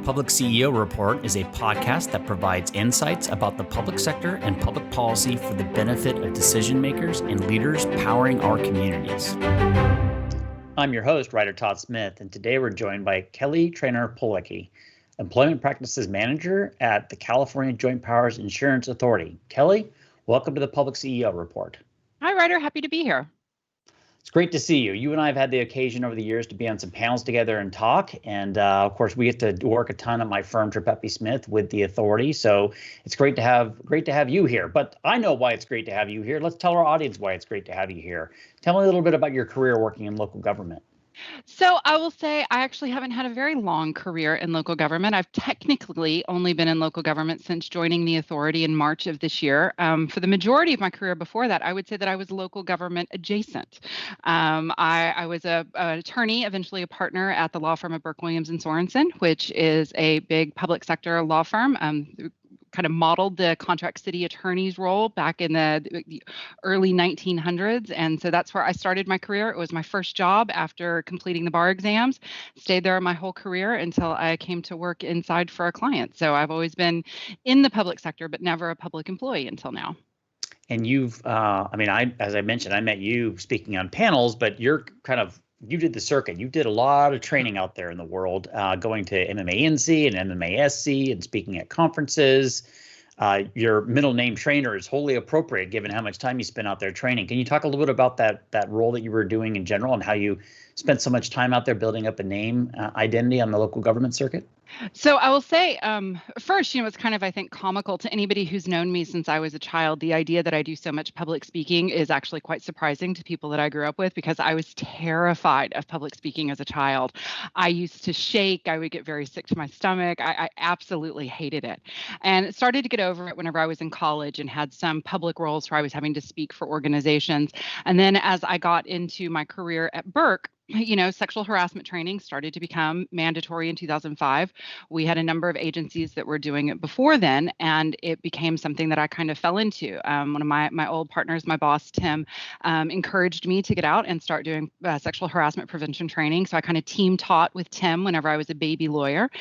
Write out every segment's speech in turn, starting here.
Public CEO Report is a podcast that provides insights about the public sector and public policy for the benefit of decision makers and leaders powering our communities. I'm your host, Ryder Todd Smith, and today we're joined by Kelly Trainer Policky, Employment Practices Manager at the California Joint Powers Insurance Authority. Kelly, welcome to the Public CEO Report. Hi, Ryder. Happy to be here. It's great to see you. You and I have had the occasion over the years to be on some panels together and talk. And of course, we get to work a ton at my firm, Tripepi Smith, with the authority. So it's great to have you here. But I know why it's great to have you here. Let's tell our audience why it's great to have you here. Tell me a little bit about your career working in local government. So I will say I actually haven't had a very long career in local government. I've technically only been in local government since joining the authority in March of this year. For the majority of my career before that, I would say that I was local government adjacent. I was an attorney, eventually a partner at the law firm of Burke Williams and Sorensen, which is a big public sector law firm. Kind of modeled the contract city attorney's role back in the early 1900s. And so that's where I started my career. It was my first job after completing the bar exams. Stayed there my whole career until I came to work inside for a client. So I've always been in the public sector, but never a public employee until now. And you've, as I mentioned, I met you speaking on panels, but you did the circuit. You did a lot of training out there in the world, going to MMANC and MMASC and speaking at conferences. Your middle name trainer is wholly appropriate given how much time you spent out there training. Can you talk a little bit about that role that you were doing in general and how you spent so much time out there building up a name identity on the local government circuit? So I will say, first, it's kind of, I think, comical to anybody who's known me since I was a child. The idea that I do so much public speaking is actually quite surprising to people that I grew up with because I was terrified of public speaking as a child. I used to shake. I would get very sick to my stomach. I absolutely hated it. And started to get over it whenever I was in college and had some public roles where I was having to speak for organizations. And then as I got into my career at Burke, sexual harassment training started to become mandatory in 2005. We had a number of agencies that were doing it before then, and it became something that I kind of fell into. One of my old partners, my boss, Tim, encouraged me to get out and start doing sexual harassment prevention training. So I kind of team taught with Tim whenever I was a baby lawyer.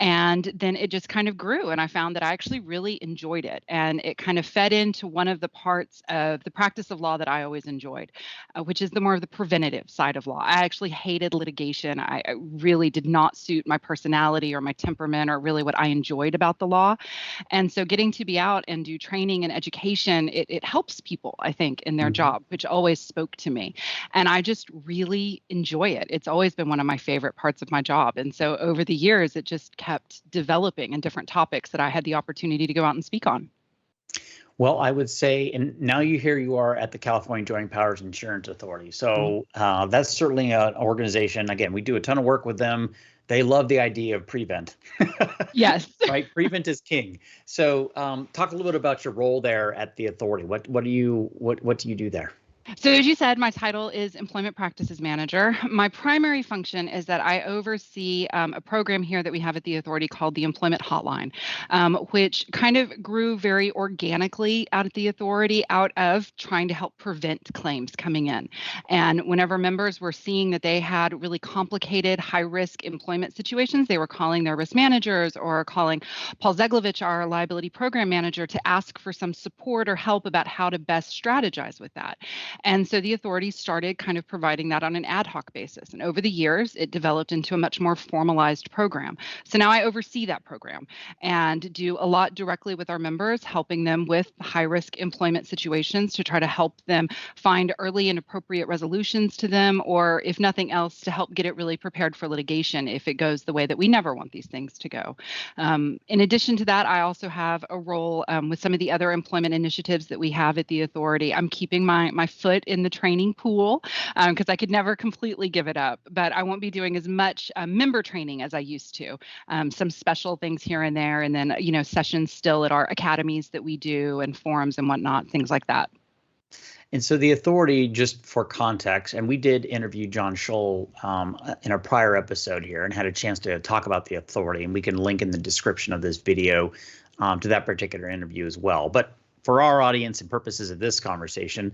And then it just kind of grew, and I found that I actually really enjoyed it. And it kind of fed into one of the parts of the practice of law that I always enjoyed, which is the more of the preventative side of law. I actually hated litigation. I really did not suit my personality or my temperament or really what I enjoyed about the law. And so getting to be out and do training and education, it helps people, I think, in their job, which always spoke to me. And I just really enjoy it. It's always been one of my favorite parts of my job. And so over the years, it just kept developing in different topics that I had the opportunity to go out and speak on. Well, I would say, and now you are at the California Joint Powers Insurance Authority. So that's certainly an organization. Again, we do a ton of work with them. They love the idea of prevent. Yes. Right. Prevent is king. So talk a little bit about your role there at the authority. What do you do there? So as you said, my title is Employment Practices Manager. My primary function is that I oversee a program here that we have at the authority called the Employment Hotline, which kind of grew very organically out at the authority out of trying to help prevent claims coming in. And whenever members were seeing that they had really complicated, high-risk employment situations, they were calling their risk managers or calling Paul Zeglovich, our liability program manager, to ask for some support or help about how to best strategize with that. And so the authority started kind of providing that on an ad hoc basis. And over the years, it developed into a much more formalized program. So now I oversee that program and do a lot directly with our members, helping them with high-risk employment situations to try to help them find early and appropriate resolutions to them, or if nothing else, to help get it really prepared for litigation if it goes the way that we never want these things to go. In addition to that, I also have a role with some of the other employment initiatives that we have at the authority. I'm keeping my foot in the training pool because I could never completely give it up, but I won't be doing as much member training as I used to. Some special things here and there, and then, sessions still at our academies that we do and forums and whatnot, things like that. And so the authority, just for context, and we did interview John Scholl in a prior episode here and had a chance to talk about the authority, and we can link in the description of this video to that particular interview as well. But for our audience and purposes of this conversation,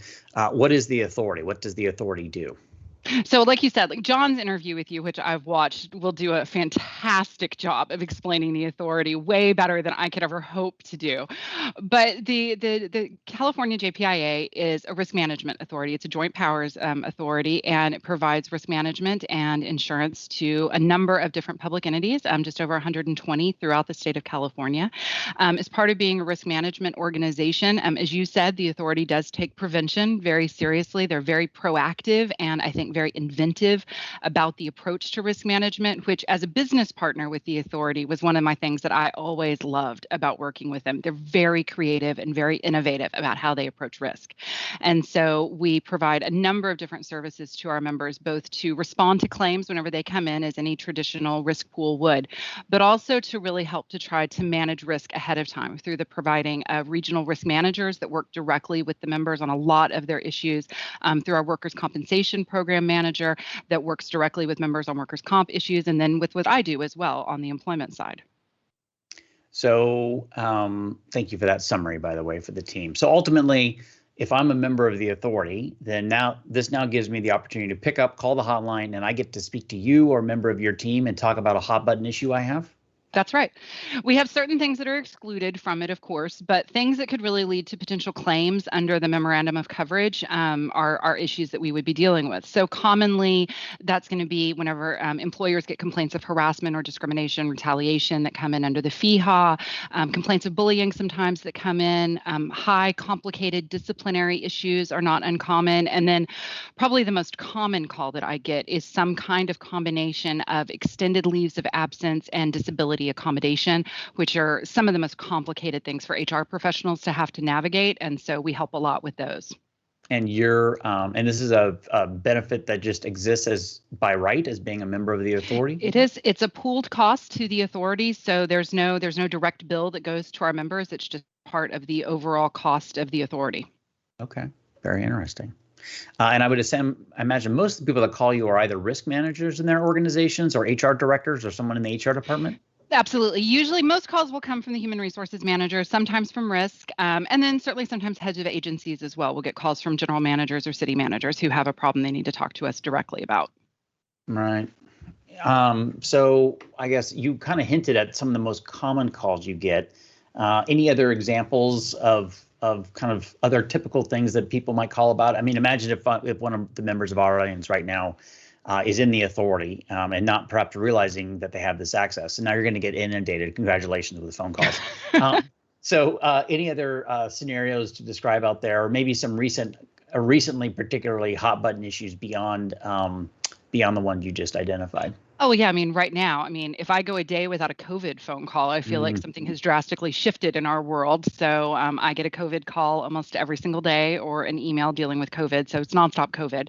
what is the authority? What does the authority do? So like you said, like John's interview with you, which I've watched, will do a fantastic job of explaining the authority, way better than I could ever hope to do. But the California JPIA is a risk management authority. It's a joint powers authority, and it provides risk management and insurance to a number of different public entities, just over 120 throughout the state of California. As part of being a risk management organization, as you said, the authority does take prevention very seriously. They're very proactive and I think very inventive about the approach to risk management, which as a business partner with the authority was one of my things that I always loved about working with them. They're very creative and very innovative about how they approach risk. And so we provide a number of different services to our members, both to respond to claims whenever they come in as any traditional risk pool would, but also to really help to try to manage risk ahead of time through the providing of regional risk managers that work directly with the members on a lot of their issues, through our workers' compensation program manager that works directly with members on workers' comp issues, and then with what I do as well on the employment side. So thank you for that summary, by the way, for the team. So ultimately, if I'm a member of the authority, then this now gives me the opportunity to pick up, call the hotline, and I get to speak to you or a member of your team and talk about a hot button issue I have? That's right. We have certain things that are excluded from it, of course, but things that could really lead to potential claims under the memorandum of coverage are issues that we would be dealing with. So commonly, that's going to be whenever employers get complaints of harassment or discrimination, retaliation that come in under the FEHA, complaints of bullying sometimes that come in, high complicated disciplinary issues are not uncommon. And then probably the most common call that I get is some kind of combination of extended leaves of absence and disability accommodation, which are some of the most complicated things for HR professionals to have to navigate. And so we help a lot with those. And and this is a benefit that just exists as by right as being a member of the authority? It is. It's a pooled cost to the authority. So there's no direct bill that goes to our members. It's just part of the overall cost of the authority. Okay. Very interesting. And I would imagine most of the people that call you are either risk managers in their organizations or HR directors or someone in the HR department? Absolutely. Usually most calls will come from the human resources manager, sometimes from risk, and then certainly sometimes heads of agencies as well. We'll get calls from general managers or city managers who have a problem they need to talk to us directly about. Right. So I guess you kind of hinted at some of the most common calls you get. Any other examples of kind of other typical things that people might call about? I mean, imagine if one of the members of our audience right now is in the authority and not perhaps realizing that they have this access. And now you're going to get inundated. Congratulations with the phone calls. So any other scenarios to describe out there, or maybe some recently particularly hot button issues beyond the one you just identified? Oh, yeah. I mean, right now, if I go a day without a COVID phone call, I feel like something has drastically shifted in our world. So I get a COVID call almost every single day or an email dealing with COVID. So it's nonstop COVID.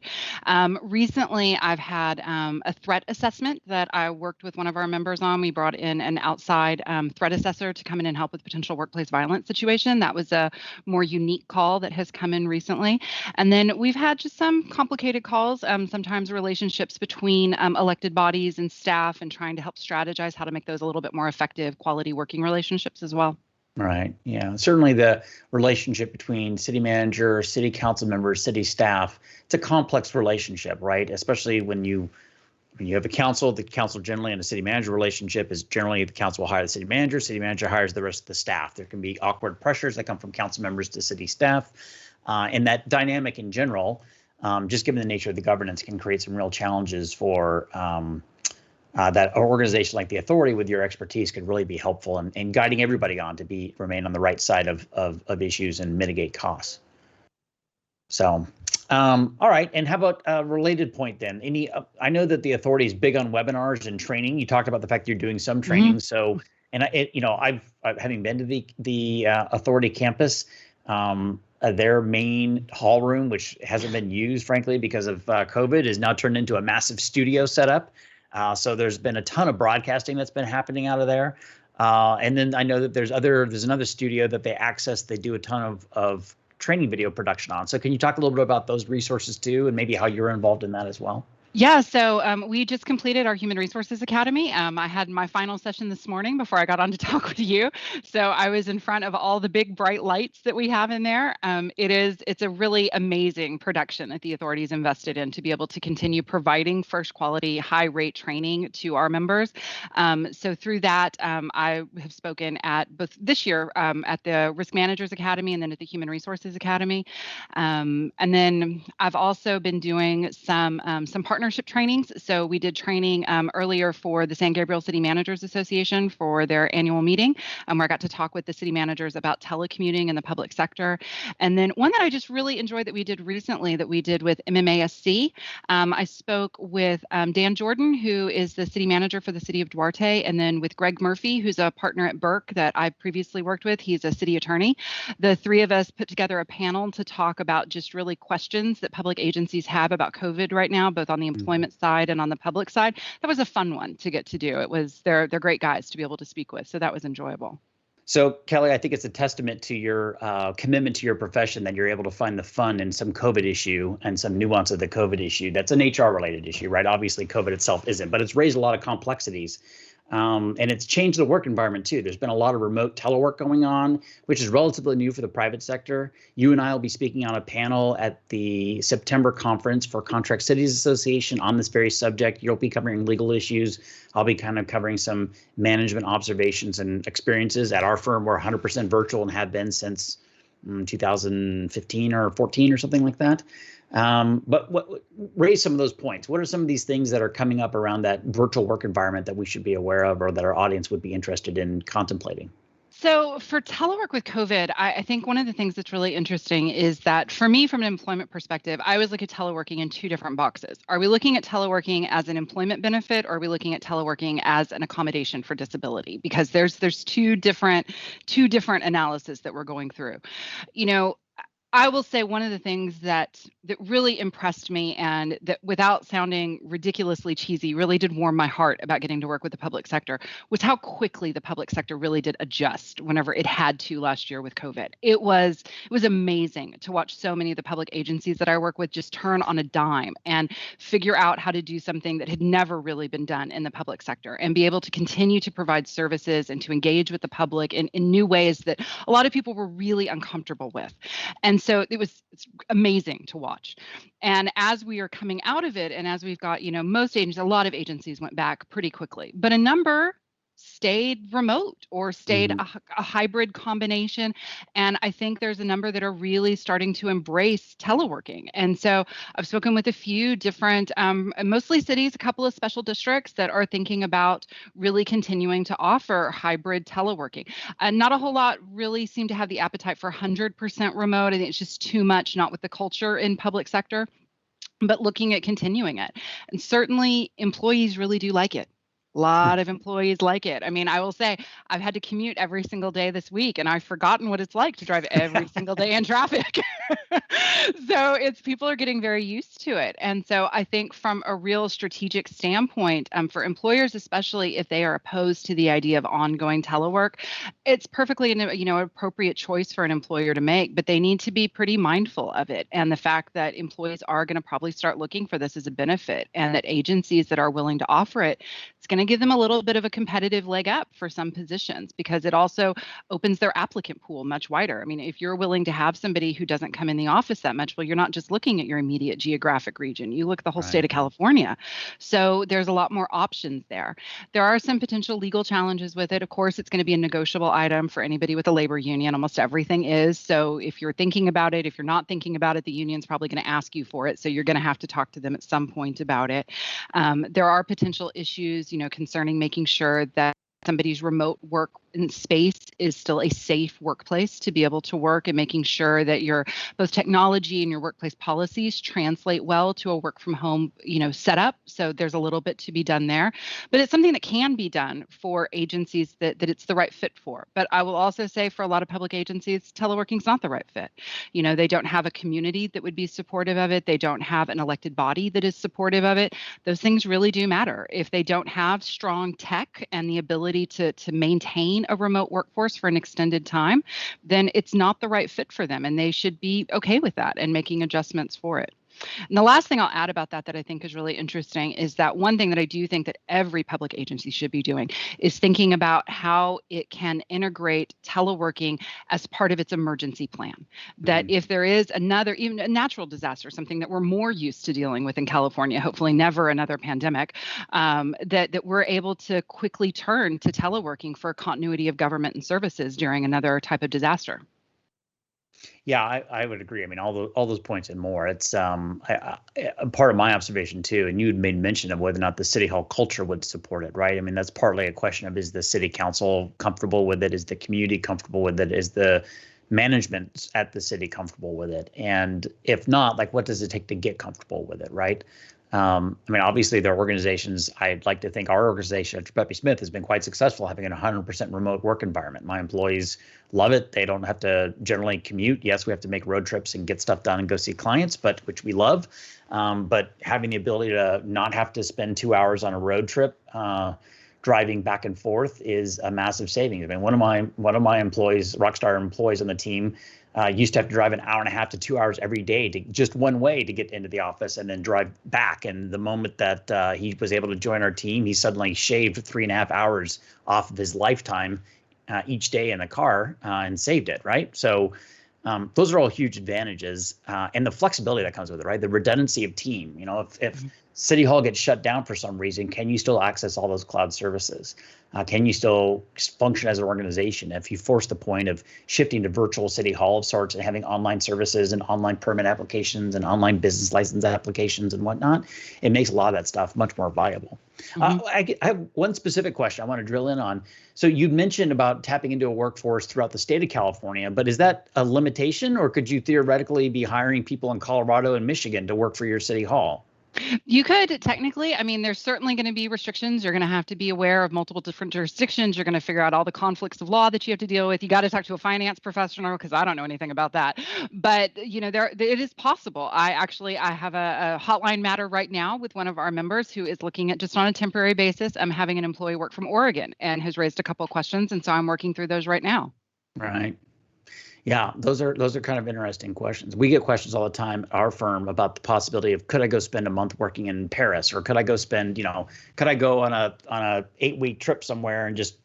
Recently, I've had a threat assessment that I worked with one of our members on. We brought in an outside threat assessor to come in and help with potential workplace violence situation. That was a more unique call that has come in recently. And then we've had just some complicated calls, sometimes relationships between elected bodies and staff, and trying to help strategize how to make those a little bit more effective quality working relationships as well. Right. Yeah. Certainly the relationship between city manager, city council members, city staff, it's a complex relationship, right? Especially when you have a council, the council generally and the city manager relationship is generally the council will hire the city manager hires the rest of the staff. There can be awkward pressures that come from council members to city staff. And that dynamic in general, just given the nature of the governance, can create some real challenges for that organization like the authority with your expertise could really be helpful in guiding everybody on to remain on the right side of issues and mitigate costs. So, all right. And how about a related point then? I know that the authority is big on webinars and training. You talked about the fact that you're doing some training. So, and I've having been to the authority campus, their main hall room, which hasn't been used, frankly, because of COVID, is now turned into a massive studio setup. So there's been a ton of broadcasting that's been happening out of there. And then I know that there's another studio that they do a ton of training video production on. So can you talk a little bit about those resources too, and maybe how you're involved in that as well? Yeah, so we just completed our Human Resources Academy. I had my final session this morning before I got on to talk with you. So I was in front of all the big bright lights that we have in there. It's a really amazing production that the authorities invested in to be able to continue providing first quality, high rate training to our members. So through that, I have spoken at both this year at the Risk Managers Academy and then at the Human Resources Academy. And then I've also been doing some partnership trainings. So we did training earlier for the San Gabriel City Managers Association for their annual meeting, where I got to talk with the city managers about telecommuting in the public sector. And then one that I just really enjoyed that we did recently that we did with MMASC. I spoke with Dan Jordan, who is the city manager for the city of Duarte, and then with Greg Murphy, who's a partner at Burke that I previously worked with. He's a city attorney. The three of us put together a panel to talk about just really questions that public agencies have about COVID right now, both on the employment side and on the public side. That was a fun one to get to do. They're great guys to be able to speak with. So that was enjoyable. So Kelly, I think it's a testament to your commitment to your profession that you're able to find the fun in some COVID issue and some nuance of the COVID issue. That's an HR related issue, right? Obviously COVID itself isn't, but it's raised a lot of complexities. And it's changed the work environment too. There's been a lot of remote telework going on, which is relatively new for the private sector. You and I will be speaking on a panel at the September conference for Contract Cities Association on this very subject. You'll be covering legal issues. I'll be kind of covering some management observations and experiences. At our firm, we're 100% virtual and have been since 2015 or 14 or something like that. But raise some of those points. What are some of these things that are coming up around that virtual work environment that we should be aware of or that our audience would be interested in contemplating? So for telework with COVID, I think one of the things that's really interesting is that for me, from an employment perspective, I always look at teleworking in two different boxes. Are we looking at teleworking as an employment benefit, or are we looking at teleworking as an accommodation for disability? Because there's two different analysis that we're going through. I will say one of the things that really impressed me, and that without sounding ridiculously cheesy, really did warm my heart about getting to work with the public sector, was how quickly the public sector really did adjust whenever it had to last year with COVID. It was amazing to watch so many of the public agencies that I work with just turn on a dime and figure out how to do something that had never really been done in the public sector and be able to continue to provide services and to engage with the public in new ways that a lot of people were really uncomfortable with. And so it's amazing to watch. And as we are coming out of it, and as we've got, a lot of agencies went back pretty quickly, but a number stayed remote or stayed a hybrid combination. And I think there's a number that are really starting to embrace teleworking. And so I've spoken with a few different, mostly cities, a couple of special districts that are thinking about really continuing to offer hybrid teleworking. Not a whole lot really seem to have the appetite for 100% remote. I think it's just too much, not with the culture in public sector, but looking at continuing it. And certainly employees really do like it. A lot of employees like it. I mean, I will say I've had to commute every single day this week, and I've forgotten what it's like to drive every single day in traffic. So people are getting very used to it. And so I think from a real strategic standpoint, for employers, especially if they are opposed to the idea of ongoing telework, it's perfectly an appropriate choice for an employer to make, but they need to be pretty mindful of it. And the fact that employees are going to probably start looking for this as a benefit, and that agencies that are willing to offer it, it's going to give them a little bit of a competitive leg up for some positions, because it also opens their applicant pool much wider. I mean, if you're willing to have somebody who doesn't come in the office that much, well, you're not just looking at your immediate geographic region. You look at the whole state of California. So there's a lot more options there. There are some potential legal challenges with it. Of course, it's going to be a negotiable item for anybody with a labor union. Almost everything is. So if you're thinking about it, if you're not thinking about it, the union's probably going to ask you for it. So you're going to have to talk to them at some point about it. There are potential issues, concerning making sure that somebody's remote work in space is still a safe workplace to be able to work, and making sure that your both technology and your workplace policies translate well to a work from home, setup. So there's a little bit to be done there, but it's something that can be done for agencies that it's the right fit for. But I will also say for a lot of public agencies, teleworking is not the right fit. They don't have a community that would be supportive of it. They don't have an elected body that is supportive of it. Those things really do matter. If they don't have strong tech and the ability to maintain a remote workforce for an extended time, then it's not the right fit for them, and they should be okay with that and making adjustments for it. And the last thing I'll add about that I think is really interesting is that one thing that I do think that every public agency should be doing is thinking about how it can integrate teleworking as part of its emergency plan. That if there is another, even a natural disaster, something that we're more used to dealing with in California, hopefully never another pandemic, that we're able to quickly turn to teleworking for continuity of government and services during another type of disaster. Yeah, I would agree. I mean, all those points and more. It's a part of my observation too. And you had made mention of whether or not the city hall culture would support it, right? I mean, that's partly a question of, is the city council comfortable with it? Is the community comfortable with it? Is the management at the city comfortable with it? And if not, like, what does it take to get comfortable with it, right? I mean, obviously, there are organizations. I'd like to think our organization at Tripepi Smith has been quite successful having a 100% remote work environment. My employees love it. They don't have to generally commute. Yes, we have to make road trips and get stuff done and go see clients, which we love. But having the ability to not have to spend 2 hours on a road trip driving back and forth is a massive savings. I mean, one of my employees, rockstar employees on the team, used to have to drive an hour and a half to 2 hours every day to just one way to get into the office and then drive back. And the moment that he was able to join our team, he suddenly shaved 3.5 hours off of his lifetime each day in the car and saved it, right? So those are all huge advantages, and the flexibility that comes with it, right? The redundancy of team. You know, if City Hall gets shut down for some reason, can you still access all those cloud services? Can you still function as an organization? If you force the point of shifting to virtual City Hall of sorts and having online services and online permit applications and online business license applications and whatnot, it makes a lot of that stuff much more viable. I have one specific question I want to drill in on. So you mentioned about tapping into a workforce throughout the state of California, but is that a limitation, or could you theoretically be hiring people in Colorado and Michigan to work for your City Hall? You could technically. I mean, there's certainly going to be restrictions. You're going to have to be aware of multiple different jurisdictions. You're going to figure out all the conflicts of law that you have to deal with. You got to talk to a finance professional, because I don't know anything about that. But you know, it is possible. I have a hotline matter right now with one of our members who is looking at, just on a temporary basis, I'm having an employee work from Oregon and has raised a couple of questions, and so I'm working through those right now. Right. Yeah, those are kind of interesting questions. We get questions all the time at our firm about the possibility of, could I go spend a month working in Paris, or could I go spend, could I go on a 8-week trip somewhere and just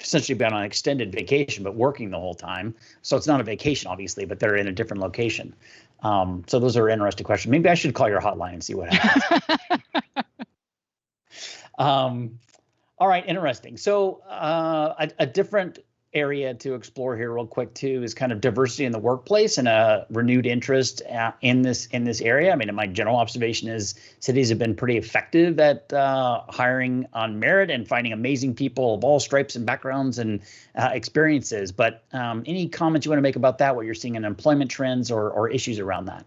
essentially be on an extended vacation, but working the whole time? So it's not a vacation, obviously, but they're in a different location. So those are interesting questions. Maybe I should call your hotline and see what happens. All right, interesting. So a different area to explore here real quick too is kind of diversity in the workplace and a renewed interest in this area. I mean, my general observation is cities have been pretty effective at hiring on merit and finding amazing people of all stripes and backgrounds and experiences. But any comments you want to make about that, what you're seeing in employment trends or issues around that?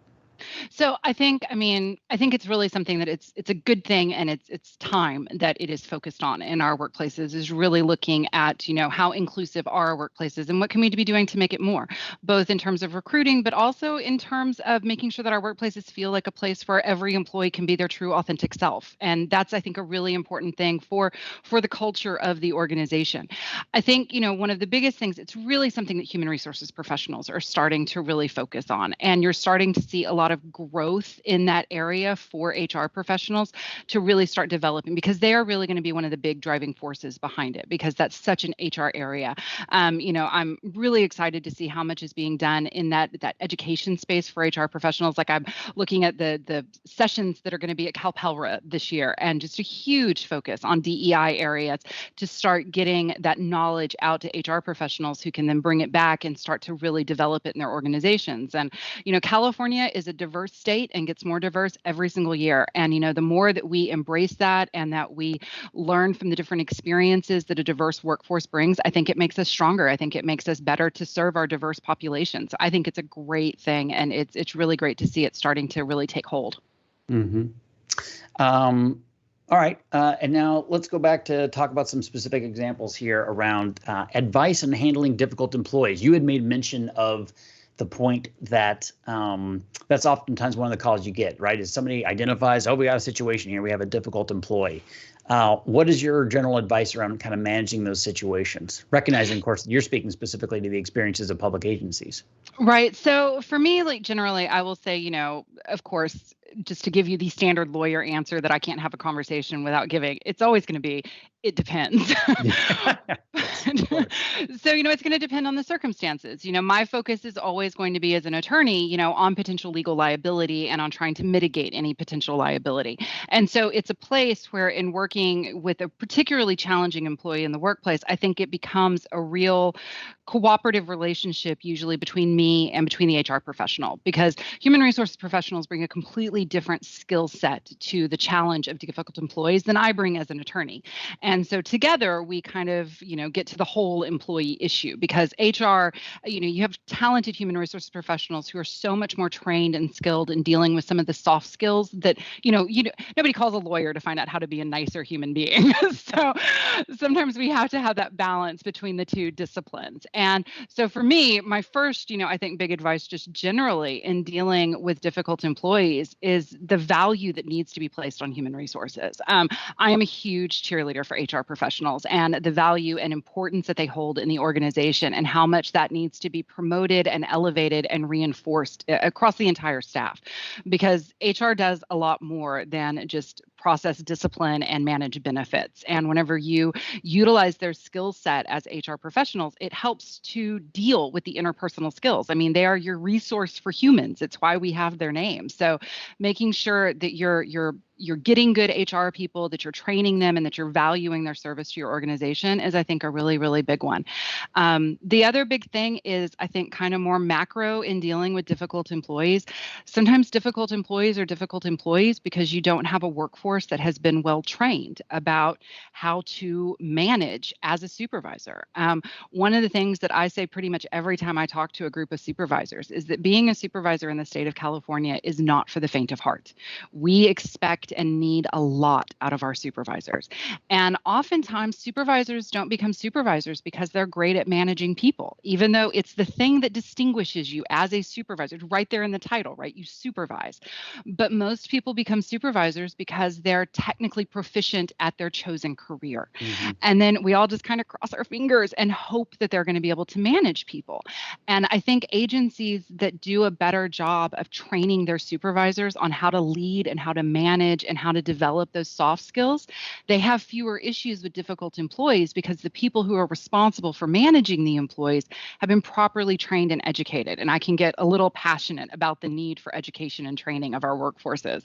So I think it's really something that it's a good thing, and it's time that it is focused on in our workplaces, is really looking at, how inclusive are our workplaces and what can we be doing to make it more, both in terms of recruiting, but also in terms of making sure that our workplaces feel like a place where every employee can be their true authentic self. And that's, I think, a really important thing for the culture of the organization. I think, one of the biggest things, it's really something that human resources professionals are starting to really focus on. And you're starting to see a lot of growth in that area for HR professionals to really start developing, because they are really going to be one of the big driving forces behind it, because that's such an HR area. I'm really excited to see how much is being done in that education space for HR professionals. Like, I'm looking at the sessions that are going to be at CalPELRA this year, and just a huge focus on DEI areas to start getting that knowledge out to HR professionals who can then bring it back and start to really develop it in their organizations. And, California is a diverse state and gets more diverse every single year. And, the more that we embrace that and that we learn from the different experiences that a diverse workforce brings, I think it makes us stronger. I think it makes us better to serve our diverse population. So I think it's a great thing, and it's really great to see it starting to really take hold. Mm-hmm. All right. And now let's go back to talk about some specific examples here around advice on handling difficult employees. You had made mention of the point that that's oftentimes one of the calls you get, right? Is somebody identifies, we got a situation here, we have a difficult employee. What is your general advice around kind of managing those situations? Recognizing, of course, that you're speaking specifically to the experiences of public agencies. Right. So for me, like, generally, I will say, of course, just to give you the standard lawyer answer that I can't have a conversation without giving, it's always going to be, it depends. So, it's going to depend on the circumstances. My focus is always going to be as an attorney, on potential legal liability and on trying to mitigate any potential liability. And so it's a place where in working with a particularly challenging employee in the workplace, I think it becomes a real cooperative relationship usually between me and between the HR professional, because human resources professionals bring a completely different skill set to the challenge of difficult employees than I bring as an attorney. And so together we kind of, get to the whole employee issue, because HR, you have talented human resources professionals who are so much more trained and skilled in dealing with some of the soft skills that, nobody calls a lawyer to find out how to be a nicer human being. So sometimes we have to have that balance between the two disciplines. And so for me, my first, I think big advice just generally in dealing with difficult employees is the value that needs to be placed on human resources. I am a huge cheerleader for HR professionals and the value and importance that they hold in the organization and how much that needs to be promoted and elevated and reinforced across the entire staff, because HR does a lot more than just process discipline and manage benefits. And whenever you utilize their skill set as HR professionals, it helps to deal with the interpersonal skills. I mean, they are your resource for humans. It's why we have their name. So making sure that you're getting good HR people, that you're training them, and that you're valuing their service to your organization is, I think, a really, really big one. The other big thing is, I think, kind of more macro in dealing with difficult employees. Sometimes difficult employees are difficult employees because you don't have a workforce that has been well trained about how to manage as a supervisor. One of the things that I say pretty much every time I talk to a group of supervisors is that being a supervisor in the state of California is not for the faint of heart. We expect and need a lot out of our supervisors. And oftentimes supervisors don't become supervisors because they're great at managing people, even though it's the thing that distinguishes you as a supervisor. It's right there in the title, right? You supervise. But most people become supervisors because they're technically proficient at their chosen career. Mm-hmm. And then we all just kind of cross our fingers and hope that they're going to be able to manage people. And I think agencies that do a better job of training their supervisors on how to lead and how to manage and how to develop those soft skills, they have fewer issues with difficult employees because the people who are responsible for managing the employees have been properly trained and educated. And I can get a little passionate about the need for education and training of our workforces.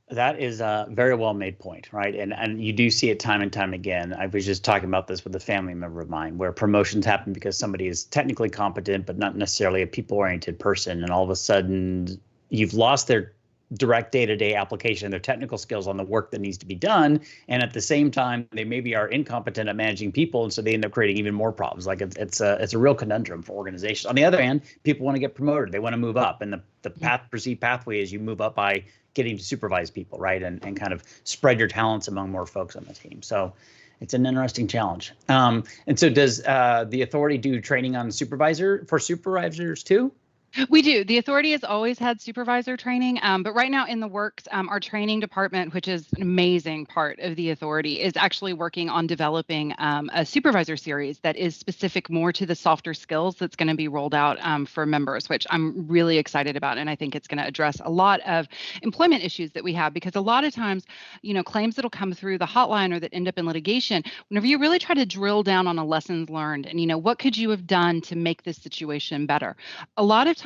That is a very well made point, right? And you do see it time and time again. I was just talking about this with a family member of mine, where promotions happen because somebody is technically competent, but not necessarily a people-oriented person. And all of a sudden, you've lost their direct day-to-day application, their technical skills on the work that needs to be done. And at the same time, they maybe are incompetent at managing people. And so they end up creating even more problems. Like it's a real conundrum for organizations. On the other hand, people want to get promoted. They want to move up. And the perceived pathway is you move up by getting to supervise people, right? And kind of spread your talents among more folks on the team. So it's an interesting challenge. And so does the authority do training on supervisors too? We do. The authority has always had supervisor training, but right now in the works, our training department, which is an amazing part of the authority, is actually working on developing a supervisor series that is specific more to the softer skills that's going to be rolled out for members, which I'm really excited about. And I think it's going to address a lot of employment issues that we have, because a lot of times, claims that'll come through the hotline or that end up in litigation, whenever you really try to drill down on a lessons learned and, what could you have done to make this situation better? A lot of times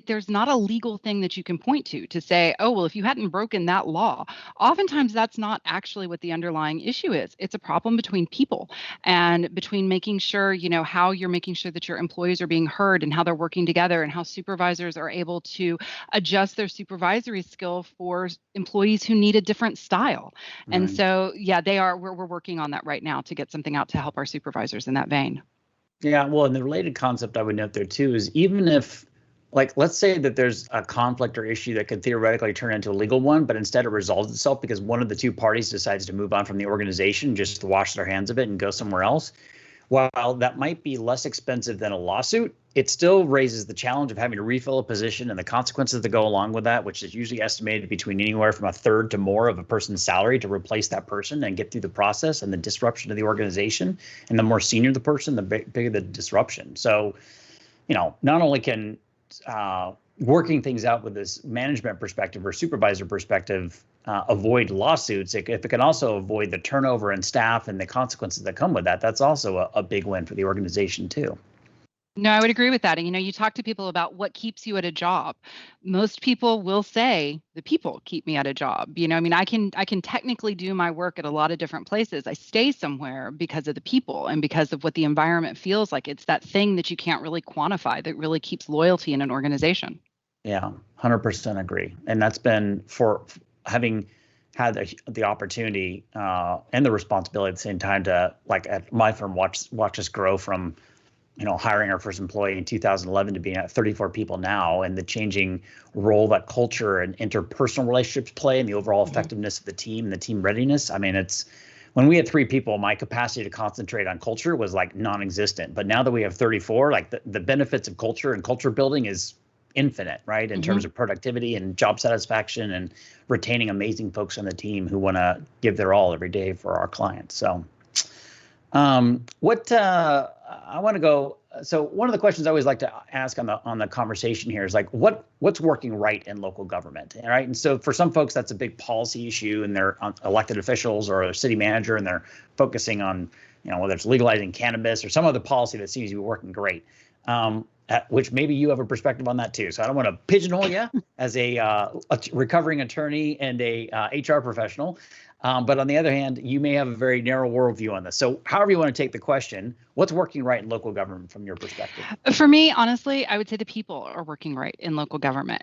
there's not a legal thing that you can point to say, oh, well, if you hadn't broken that law. Oftentimes that's not actually what the underlying issue is. It's a problem between people and between making sure, how you're making sure that your employees are being heard and how they're working together and how supervisors are able to adjust their supervisory skill for employees who need a different style. Right. And so, we're working on that right now to get something out to help our supervisors in that vein. Yeah, well, and the related concept I would note there too is, even if, let's say that there's a conflict or issue that could theoretically turn into a legal one, but instead it resolves itself because one of the two parties decides to move on from the organization, just to wash their hands of it and go somewhere else. While that might be less expensive than a lawsuit, it still raises the challenge of having to refill a position and the consequences that go along with that, which is usually estimated between anywhere from a third to more of a person's salary to replace that person and get through the process, and the disruption to the organization. And the more senior the person, the bigger the disruption. So, not only can working things out with this management perspective or supervisor perspective, avoid lawsuits, if it can also avoid the turnover in staff and the consequences that come with that, that's also a big win for the organization too. No, I would agree with that. And, you talk to people about what keeps you at a job. Most people will say the people keep me at a job. I can technically do my work at a lot of different places. I stay somewhere because of the people and because of what the environment feels like. It's that thing that you can't really quantify that really keeps loyalty in an organization. Yeah, 100% agree. And that's been for having had the opportunity and the responsibility at the same time to, like at my firm, watch us grow from hiring our first employee in 2011 to being at 34 people now, and the changing role that culture and interpersonal relationships play and the overall effectiveness of the team and the team readiness. I mean, it's when we had 3 people, my capacity to concentrate on culture was like non-existent. But now that we have 34, like the benefits of culture and culture building is infinite, right? In terms of productivity and job satisfaction and retaining amazing folks on the team who want to give their all every day for our clients. So I want to go. So one of the questions I always like to ask on the conversation here is like, what's working right in local government, right? And so for some folks, that's a big policy issue, and they're elected officials or a city manager, and they're focusing on, whether it's legalizing cannabis or some other policy that seems to be working great. Which maybe you have a perspective on that too. So I don't want to pigeonhole you as a recovering attorney and a HR professional. But on the other hand, you may have a very narrow worldview on this. So however you want to take the question, what's working right in local government from your perspective? For me, honestly, I would say the people are working right in local government,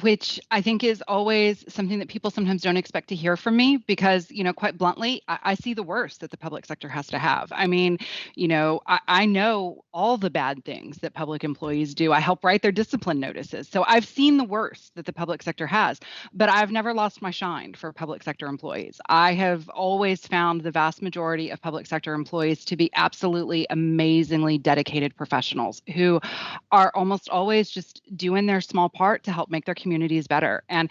which I think is always something that people sometimes don't expect to hear from me because, quite bluntly, I see the worst that the public sector has to have. I mean, I know all the bad things that public employees do. I help write their discipline notices. So I've seen the worst that the public sector has, but I've never lost my shine for public sector employees. I have always found the vast majority of public sector employees to be absolutely amazingly dedicated professionals who are almost always just doing their small part to help make their communities better. And,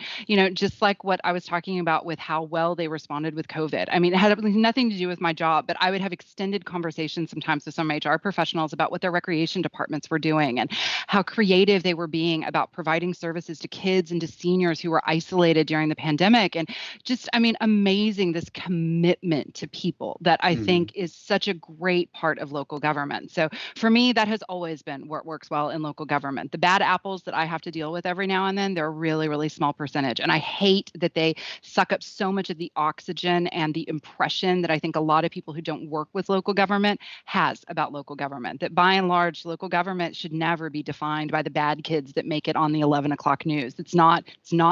just like what I was talking about with how well they responded with COVID. I mean, it had nothing to do with my job, but I would have extended conversations sometimes with some HR professionals about what their recreation departments were doing and how creative they were being about providing services to kids and to seniors who were isolated during the pandemic. And just, amazing this commitment to people that I think is such a great part of local government. So for me, that has always been what works well in local government. The bad apples that I have to deal with every now and then, they're a really, really small percentage. And I hate that they suck up so much of the oxygen and the impression that I think a lot of people who don't work with local government has about local government, that by and large, local government should never be defined by the bad kids that make it on the 11 o'clock news. It's not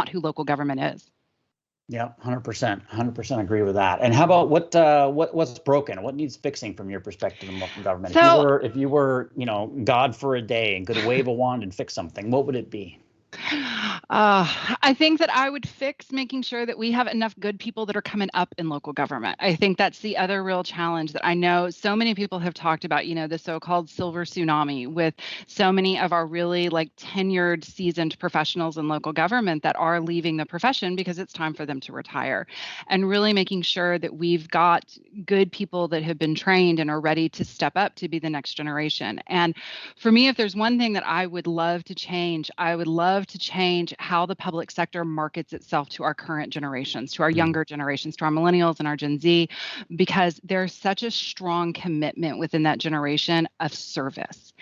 who local government is. Yeah, 100% agree with that. And how about what's broken? What needs fixing from your perspective in local government? So, if you were, God for a day and could wave a wand and fix something, what would it be? I think that I would fix making sure that we have enough good people that are coming up in local government. I think that's the other real challenge that I know so many people have talked about, the so-called silver tsunami with so many of our really tenured, seasoned professionals in local government that are leaving the profession because it's time for them to retire. And really making sure that we've got good people that have been trained and are ready to step up to be the next generation. And for me, if there's one thing that I would love to change, I would love to change how the public sector markets itself to our current generations, to our younger generations, to our millennials and our Gen Z, because there's such a strong commitment within that generation of service.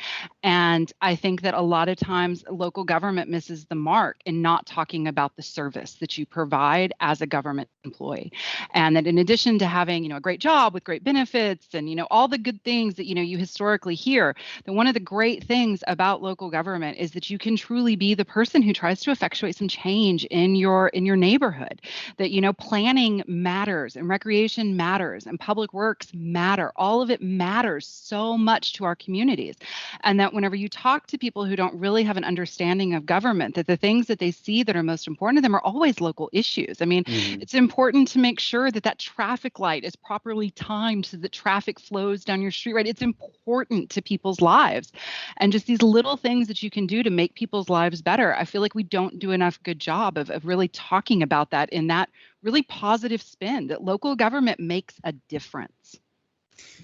And I think that a lot of times local government misses the mark in not talking about the service that you provide as a government employee. And that in addition to having, a great job with great benefits and, all the good things that, you historically hear, that one of the great things about local government is that you can truly be the person who tries to effectuate some change in your neighborhood, that planning matters and recreation matters and public works matter. All of it matters so much to our communities. And that whenever you talk to people who don't really have an understanding of government, that the things that they see that are most important to them are always local issues. I mean, it's important to make sure that that traffic light is properly timed so that traffic flows down your street, right? It's important to people's lives. And just these little things that you can do to make people's lives better. I feel like we don't do enough good job of really talking about that in that really positive spin, that local government makes a difference.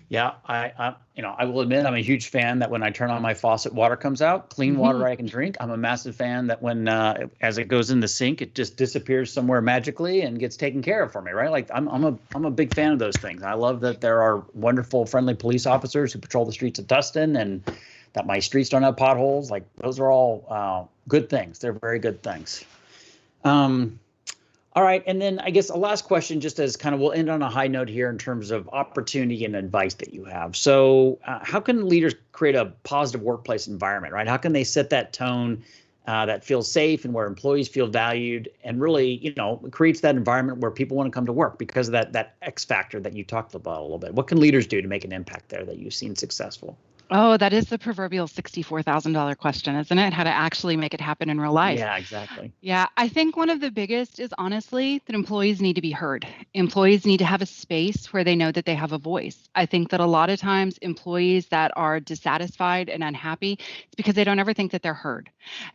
Yeah, I will admit I'm a huge fan that when I turn on my faucet, water comes out, clean water I can drink. I'm a massive fan that when as it goes in the sink, it just disappears somewhere magically and gets taken care of for me, right? Like I'm a big fan of those things. I love that there are wonderful, friendly police officers who patrol the streets of Tustin, and that my streets don't have potholes. Like those are all good things. They're very good things. All right. And then I guess a last question, just as kind of we'll end on a high note here in terms of opportunity and advice that you have. So how can leaders create a positive workplace environment, right? How can they set that tone that feels safe and where employees feel valued and really, creates that environment where people want to come to work because of that X factor that you talked about a little bit? What can leaders do to make an impact there that you've seen successful? Oh, that is the proverbial $64,000 question, isn't it? How to actually make it happen in real life. Yeah, exactly. Yeah, I think one of the biggest is honestly that employees need to be heard. Employees need to have a space where they know that they have a voice. I think that a lot of times employees that are dissatisfied and unhappy, it's because they don't ever think that they're heard.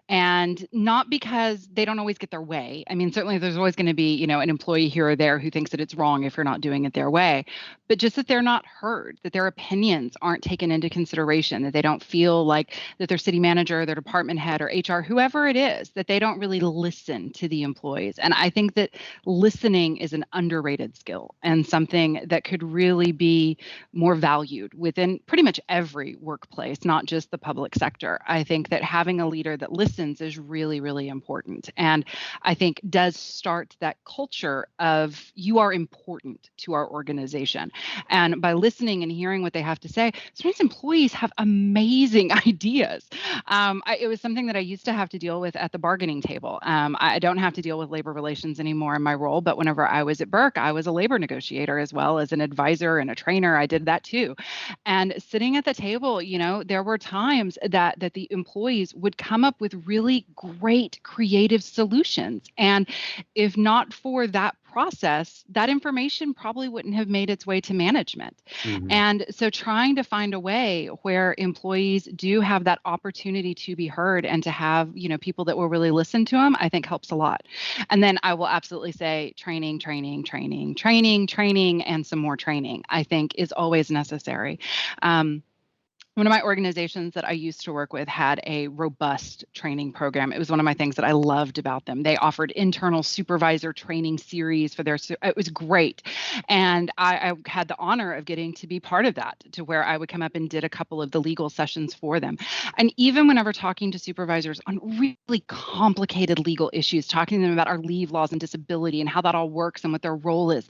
And not because they don't always get their way. I mean, certainly there's always going to be, an employee here or there who thinks that it's wrong if you're not doing it their way, but just that they're not heard, that their opinions aren't taken into consideration, that they don't feel like that their city manager, their department head or HR, whoever it is, that they don't really listen to the employees. And I think that listening is an underrated skill and something that could really be more valued within pretty much every workplace, not just the public sector. I think that having a leader that listens is really, really important. And I think does start that culture of you are important to our organization. And by listening and hearing what they have to say, sometimes employees have amazing ideas. It was something that I used to have to deal with at the bargaining table. I don't have to deal with labor relations anymore in my role, but whenever I was at Burke, I was a labor negotiator as well as an advisor and a trainer. I did that too. And sitting at the table, there were times that the employees would come up with really great creative solutions. And if not for that process, that information probably wouldn't have made its way to management. Mm-hmm. And so trying to find a way where employees do have that opportunity to be heard and to have, people that will really listen to them, I think helps a lot. And then I will absolutely say training, and some more training, I think is always necessary. One of my organizations that I used to work with had a robust training program. It was one of my things that I loved about them. They offered internal supervisor training series for it was great. And I had the honor of getting to be part of that, to where I would come up and did a couple of the legal sessions for them. And even whenever talking to supervisors on really complicated legal issues, talking to them about our leave laws and disability and how that all works and what their role is,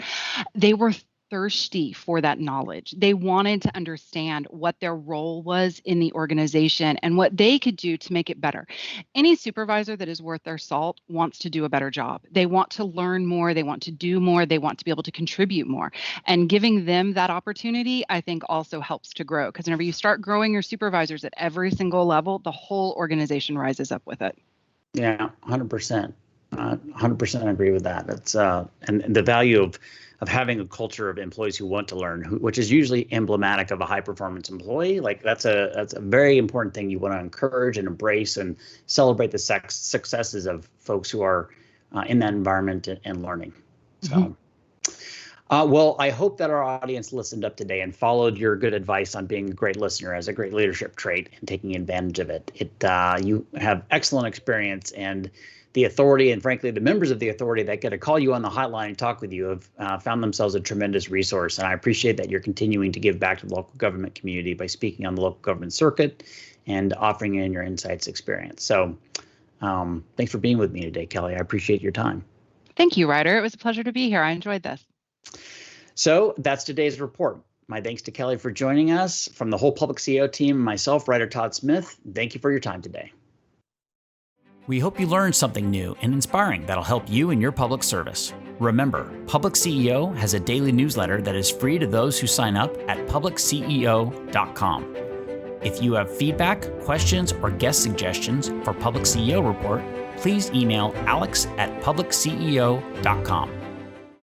they were thirsty for that knowledge. They wanted to understand what their role was in the organization and what they could do to make it better. Any supervisor that is worth their salt wants to do a better job. They want to learn more. They want to do more. They want to be able to contribute more. And giving them that opportunity, I think, also helps to grow. Because whenever you start growing your supervisors at every single level, the whole organization rises up with it. Yeah, 100%. 100% agree with that. That's and the value of having a culture of employees who want to learn, which is usually emblematic of a high performance employee. Like that's a very important thing you want to encourage and embrace and celebrate the successes of folks who are in that environment and learning. So, well, I hope that our audience listened up today and followed your good advice on being a great listener as a great leadership trait and taking advantage of it. You have excellent experience, and the authority and frankly, the members of the authority that get to call you on the hotline and talk with you have found themselves a tremendous resource. And I appreciate that you're continuing to give back to the local government community by speaking on the local government circuit and offering in your insights experience. So thanks for being with me today, Kelly. I appreciate your time. Thank you, Ryder. It was a pleasure to be here. I enjoyed this. So that's today's report. My thanks to Kelly for joining us. From the whole PublicCEO team, myself, Ryder Todd Smith, thank you for your time today. We hope you learned something new and inspiring that'll help you in your public service. Remember, PublicCEO has a daily newsletter that is free to those who sign up at PublicCEO.com. If you have feedback, questions, or guest suggestions for PublicCEO Report, please email alex@PublicCEO.com.